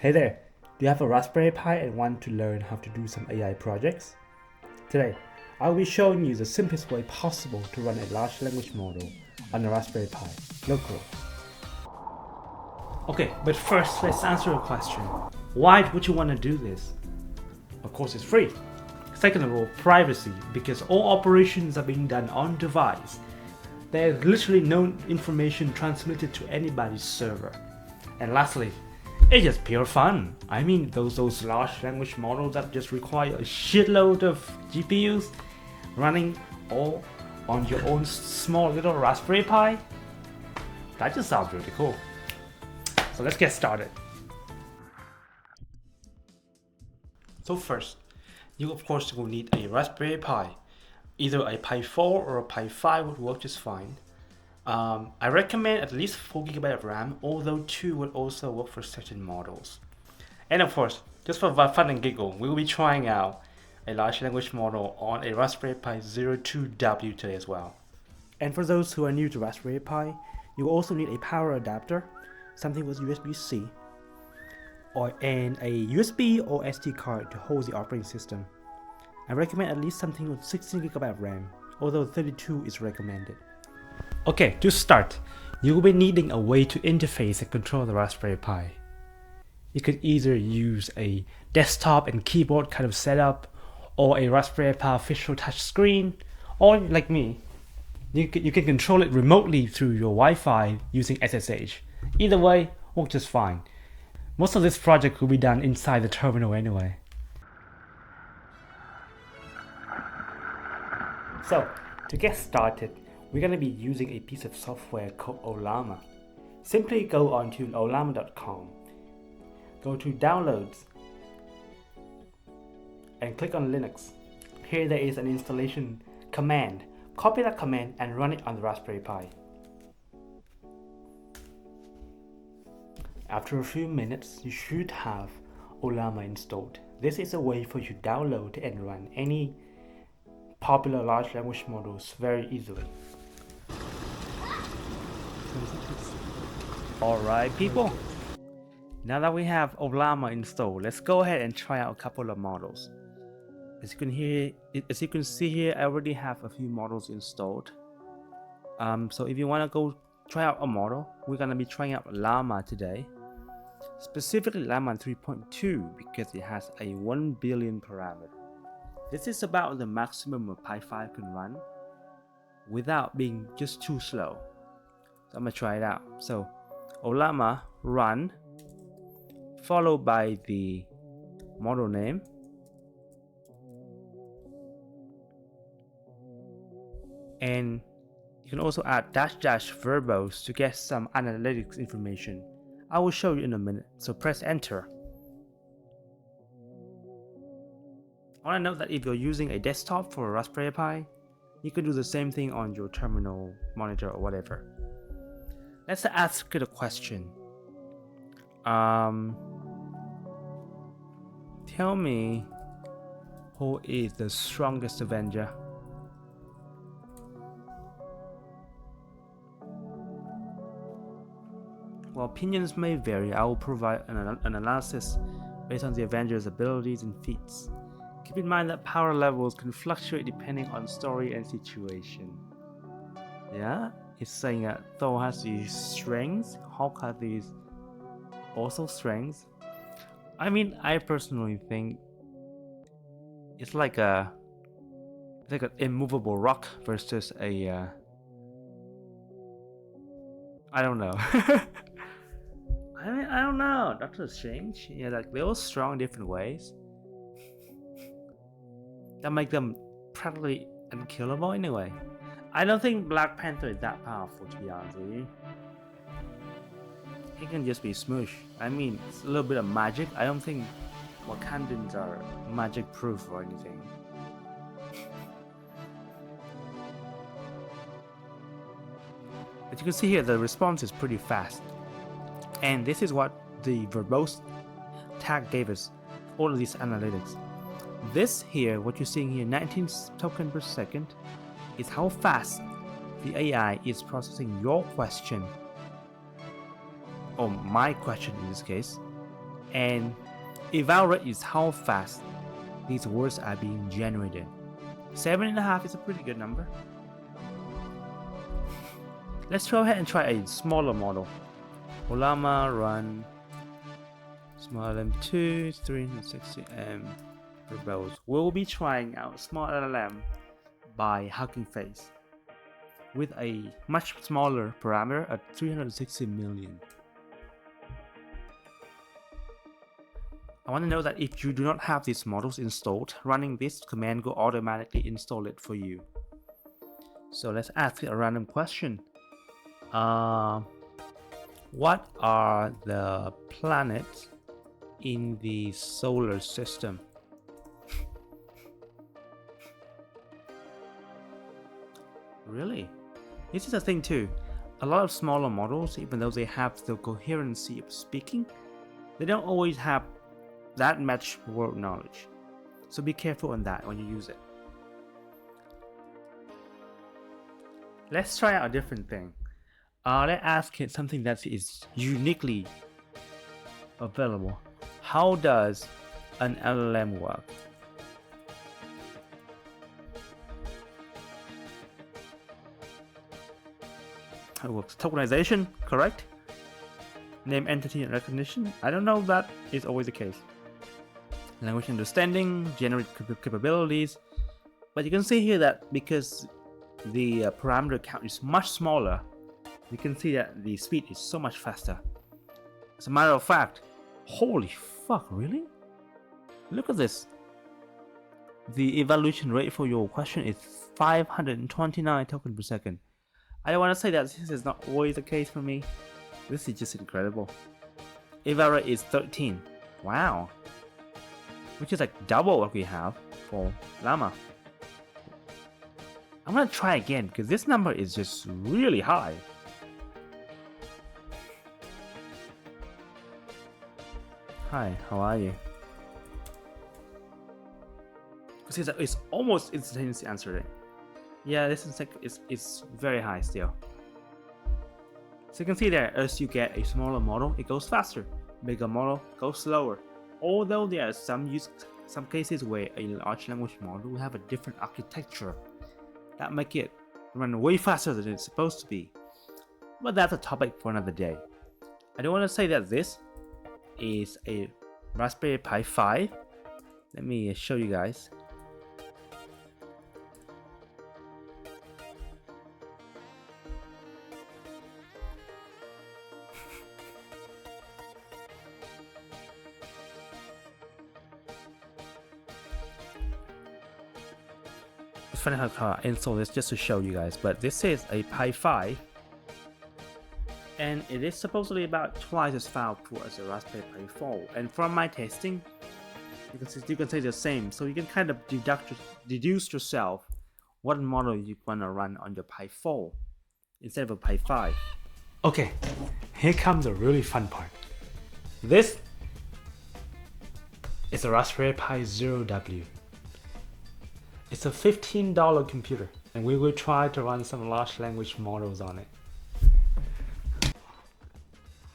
Hey there, do you have a Raspberry Pi and want to learn how to do some AI projects? Today, I'll be showing you the simplest way possible to run a large language model on a Raspberry Pi locally. Okay, but first let's answer a question. Why would you want to do this? Of course it's free. Second of all, privacy, because all operations are being done on device. There's literally no information transmitted to anybody's server. And lastly, it's just pure fun. I mean, those large language models that just require a shitload of GPUs running all on your own small little Raspberry Pi. That just sounds really cool. So let's get started. So first, you of course will need a Raspberry Pi. Either a Pi 4 or a Pi 5 would work just fine. I recommend at least 4GB of RAM, although 2 would also work for certain models. And of course, just for fun and giggle, we will be trying out a large language model on a Raspberry Pi 02W today as well. And for those who are new to Raspberry Pi, you will also need a power adapter, something with USB-C, and a USB or SD card to hold the operating system. I recommend at least something with 16GB of RAM, although 32 is recommended. Okay, to start, you will be needing a way to interface and control the Raspberry Pi. You could either use a desktop and keyboard kind of setup, or a Raspberry Pi official touchscreen, or like me, you can control it remotely through your Wi-Fi using SSH. Either way, works just fine. Most of this project will be done inside the terminal anyway. So, to get started, we're going to be using a piece of software called Ollama. Simply go on to ollama.com, go to Downloads, and click on Linux. Here there is an installation command. Copy that command and run it on the Raspberry Pi. After a few minutes, you should have Ollama installed. This is a way for you to download and run any popular large language models very easily. Alright people, now that we have Ollama installed, let's go ahead and try out a couple of models. As you can see here, I already have a few models installed. So if you want to go try out a model, we're going to be trying out Llama today. Specifically Llama 3.2 because it has a 1 billion parameter. This is about the maximum a Pi 5 can run without being just too slow. So I'm going to try it out. So Ollama run followed by the model name, and you can also add -- verbose to get some analytics information. I will show you in a minute, so press enter. I want to note that if you're using a desktop for a Raspberry Pi, you can do the same thing on your terminal, monitor, or whatever. Let's ask it a question. Tell me who is the strongest Avenger? While opinions may vary, I will provide an analysis based on the Avenger's abilities and feats. Keep in mind that power levels can fluctuate depending on story and situation. Yeah, it's saying that Thor has these strengths, Hulk has these also strengths. I mean, I personally think it's like an immovable rock versus a I don't know. I don't know. Doctor Strange, yeah, like they're all strong in different ways. That make them practically unkillable anyway. I don't think Black Panther is that powerful, to be honest with you. He can just be smush. I mean, it's a little bit of magic. I don't think Wakandans are magic proof or anything. As you can see here, the response is pretty fast. And this is what the verbose tag gave us, all of these analytics. This here, what you're seeing here, 19 tokens per second, is how fast the AI is processing your question, or my question in this case, and eval rate is how fast these words are being generated. 7.5 is a pretty good number. Let's go ahead and try a smaller model. Ollama run small LLM2 360M verbose. We'll be trying out small LLM by Hugging Face with a much smaller parameter at 360 million. I want to know that if you do not have these models installed, running this command will automatically install it for you. So let's ask it a random question. What are the planets in the solar system? Really? This is a thing too. A lot of smaller models, even though they have the coherency of speaking, they don't always have that much word knowledge. So be careful on that when you use it. Let's try out a different thing. Let's ask it something that is uniquely available. How does an LLM work? It works. Tokenization, correct? Name, entity, and recognition. I don't know if that is always the case. Language understanding, generate capabilities. But you can see here that because the parameter count is much smaller, you can see that the speed is so much faster. As a matter of fact, holy fuck, really? Look at this. The evaluation rate for your question is 529 tokens per second. I don't want to say that this is not always the case for me. This is just incredible. Eval rate is 13. Wow. Which is like double what we have for Llama. I'm gonna try again because this number is just really high. Hi, how are you? Because it's almost instantaneously answering. Yeah, this is like it's very high still. So you can see there, as you get a smaller model, it goes faster. Bigger model goes slower. Although there are some cases where a large language model will have a different architecture that make it run way faster than it's supposed to be. But that's a topic for another day. I don't want to say that this is a Raspberry Pi 5. Let me show you guys. It's funny how I install this just to show you guys, but this is a Pi 5 and it is supposedly about twice as powerful as a Raspberry Pi 4, and from my testing you can say the same, so you can kind of deduce yourself what model you want to run on your Pi 4 instead of a Pi 5. Okay, here comes the really fun part. This is a Raspberry Pi 0W. It's a $15 computer, and we will try to run some large language models on it.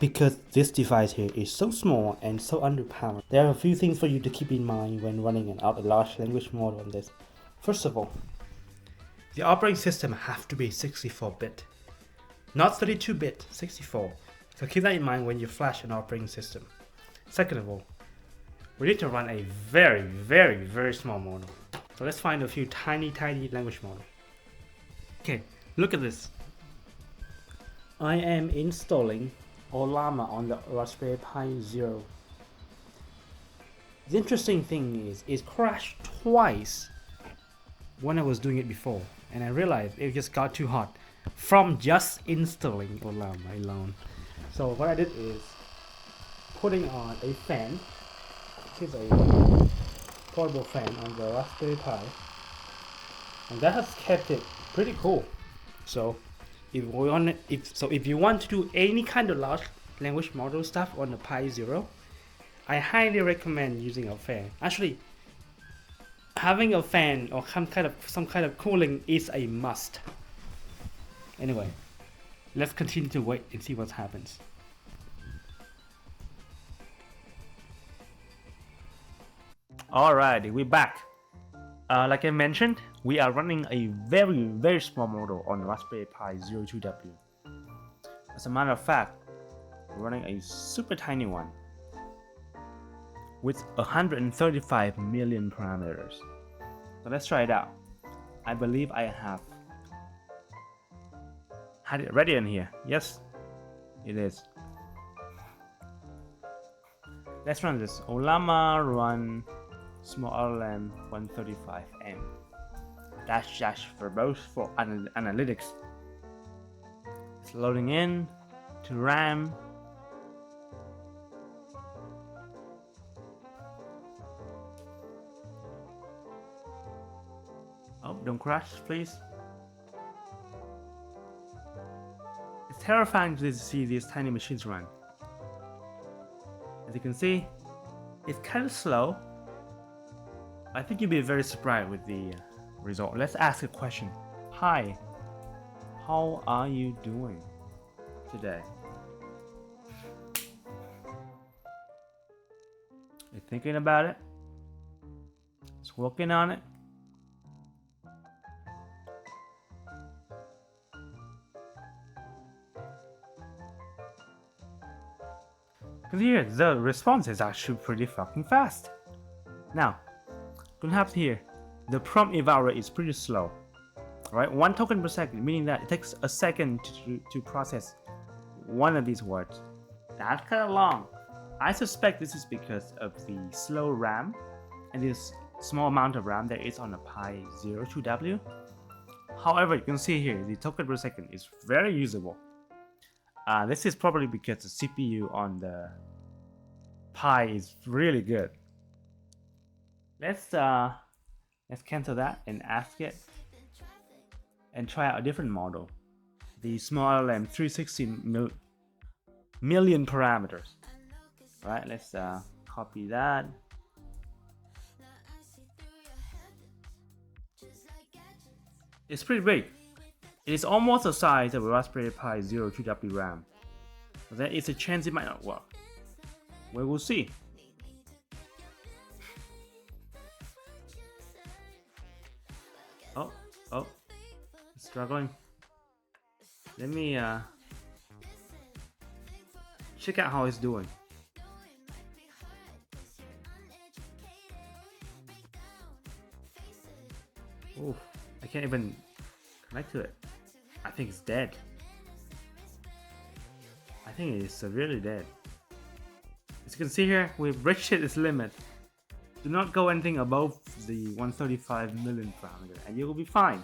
Because this device here is so small and so underpowered, there are a few things for you to keep in mind when running a large language model on this. First of all, the operating system has to be 64-bit, not 32-bit, 64. So keep that in mind when you flash an operating system. Second of all, we need to run a very, very, very small model. So let's find a few tiny language models. Okay, look at this. I am installing Ollama on the Raspberry Pi Zero. The interesting thing is, it crashed twice when I was doing it before, and I realized it just got too hot from just installing Ollama alone. So what I did is putting on a fan, which is a portable fan on the Raspberry Pi, and that has kept it pretty cool. So if you want to do any kind of large language model stuff on the Pi Zero, I highly recommend using a fan. Actually, having a fan or some kind of cooling is a must. Anyway, let's continue to wait and see what happens. Alright, we're back. Like I mentioned, we are running a very small model on Raspberry Pi 02W. As a matter of fact, we're running a super tiny one with 135 million parameters. So let's try it out. I believe I have had it ready in here. Yes, it is. Let's run this. Ollama run small LLM 135M dash verbose for analytics. It's loading in to RAM. Oh, don't crash, please. It's terrifying to see these tiny machines run. As you can see, it's kind of slow. I think you'll be very surprised with the result. Let's ask a question. Hi, how are you doing today? You're thinking about it? It's working on it? Because here, the response is actually pretty fucking fast. Now, gonna have here, the prompt eval rate is pretty slow. Alright, 1 token per second, meaning that it takes a second to process one of these words. That's kind of long. I suspect this is because of the slow RAM and this small amount of RAM that is on a Pi 02W. However, you can see here, the token per second is very usable. This is probably because the CPU on the Pi is really good. Let's cancel that and ask it and try out a different model. The small LLM 360 million parameters. All right, let's copy that. It's pretty big. It is almost the size of a Raspberry Pi 02W RAM. But there is a chance it might not work. We will see. Oh, it's struggling. Let me check out how it's doing. Oh, I can't even connect to it. I think it's dead. I think it is severely dead. As you can see here, we've reached its limit. Do not go anything above the 135 million parameter and you will be fine.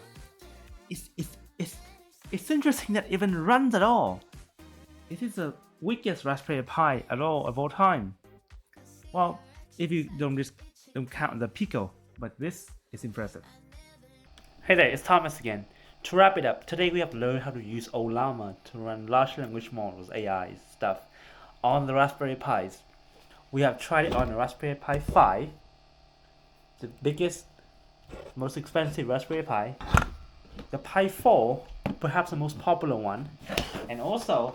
It's interesting that it even runs at all. It is the weakest Raspberry Pi at all of all time. Well, if you don't count the Pico, but this is impressive. Hey there, it's Thomas again. To wrap it up, today we have learned how to use Ollama to run large language models, AI stuff, on the Raspberry Pis. We have tried it on the Raspberry Pi 5, the biggest, most expensive Raspberry Pi, the Pi 4, perhaps the most popular one, and also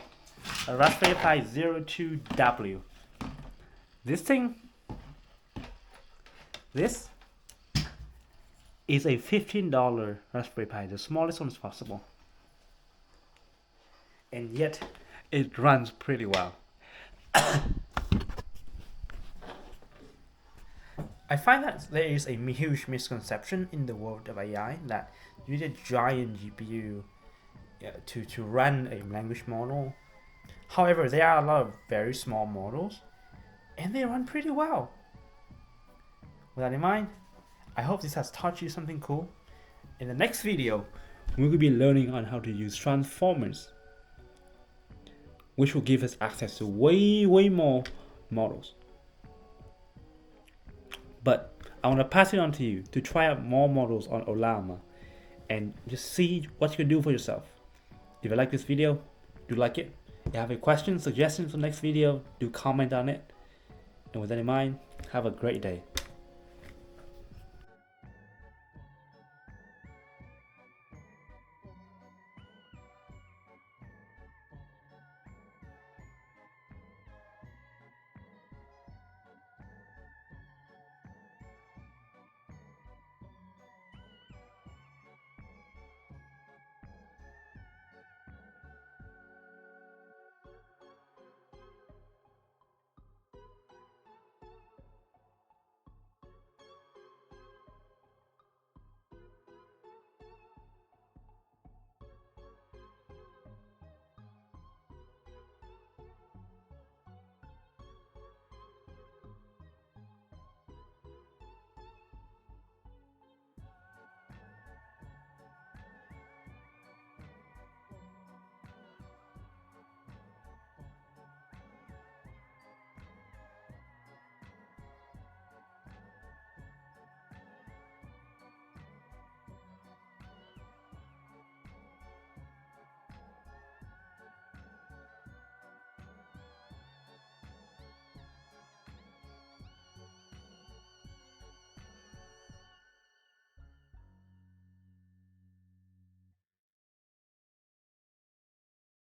a Raspberry Pi 02W. This is a $15 Raspberry Pi, the smallest one possible. And yet, it runs pretty well. I find that there is a huge misconception in the world of AI that you need a giant GPU to run a language model. However, there are a lot of very small models, and they run pretty well. With that in mind, I hope this has taught you something cool. In the next video, we will be learning on how to use transformers, which will give us access to way more models. But I want to pass it on to you to try out more models on Ollama and just see what you can do for yourself. If you like this video, do like it. If you have any questions, suggestions for the next video, do comment on it. And with that in mind, have a great day.